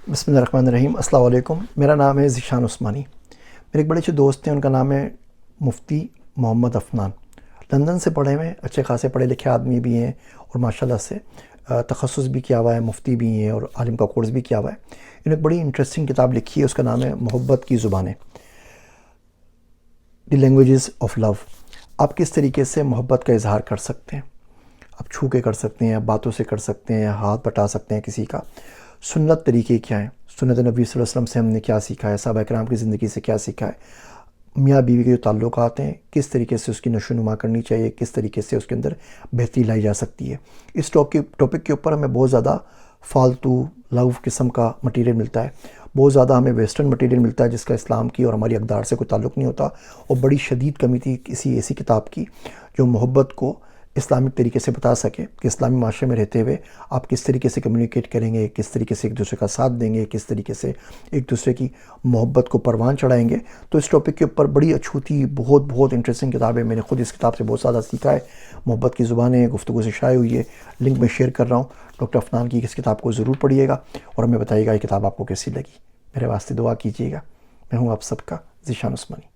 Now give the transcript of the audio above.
بسم اللہ الرحمن الرحیم۔ السلام علیکم، میرا نام ہے ذیشان عثمانی۔ میرے ایک بڑے اچھے دوست ہیں، ان کا نام ہے مفتی محمد عفنان۔ لندن سے پڑھے ہوئے اچھے خاصے پڑھے لکھے آدمی بھی ہیں، اور ماشاءاللہ سے تخصص بھی کیا ہوا ہے، مفتی بھی ہیں اور عالم کا کورس بھی کیا ہوا ہے۔ انہوں نے ایک بڑی انٹرسٹنگ کتاب لکھی ہے، اس کا نام ہے محبت کی زبانیں، دی لینگویجز آف لو۔ آپ کس طریقے سے محبت کا اظہار کر سکتے ہیں؟ آپ چھو کے کر سکتے ہیں، باتوں سے کر سکتے ہیں، ہاتھ بٹا سکتے ہیں کسی کا۔ سنت طریقے کیا ہیں؟ سنت نبی صلی اللہ علیہ وسلم سے ہم نے کیا سیکھا ہے؟ صحابہ کرام کی زندگی سے کیا سیکھا ہے؟ میاں بیوی کے جو تعلقات ہیں، کس طریقے سے اس کی نشو و نما کرنی چاہیے، کس طریقے سے اس کے اندر بہتری لائی جا سکتی ہے۔ اس ٹاپک کے اوپر ہمیں بہت زیادہ فالتو لغو قسم کا مٹیریل ملتا ہے، بہت زیادہ ہمیں ویسٹرن مٹیریل ملتا ہے جس کا اسلام کی اور ہماری اقدار سے کوئی تعلق نہیں ہوتا، اور بڑی شدید کمی تھی کسی ایسی کتاب کی جو محبت کو اسلامک طریقے سے بتا سکے کہ اسلامی معاشرے میں رہتے ہوئے آپ کس طریقے سے کمیونیکیٹ کریں گے، کس طریقے سے ایک دوسرے کا ساتھ دیں گے، کس طریقے سے ایک دوسرے کی محبت کو پروان چڑھائیں گے۔ تو اس ٹاپک کے اوپر بڑی اچھوتی بہت انٹرسٹنگ کتاب ہے۔ میں نے خود اس کتاب سے بہت زیادہ سیکھا ہے۔ محبت کی زبانیں گفتگو سے شائع ہوئی ہے، لنک میں شیئر کر رہا ہوں۔ ڈاکٹر عفنان کی اس کتاب کو ضرور پڑھیے گا اور ہمیں بتائیے گا یہ کتاب آپ کو کیسی لگی۔ میرے واسطے دعا کیجیے گا۔ میں ہوں آپ سب کا ذیشان عثمانی۔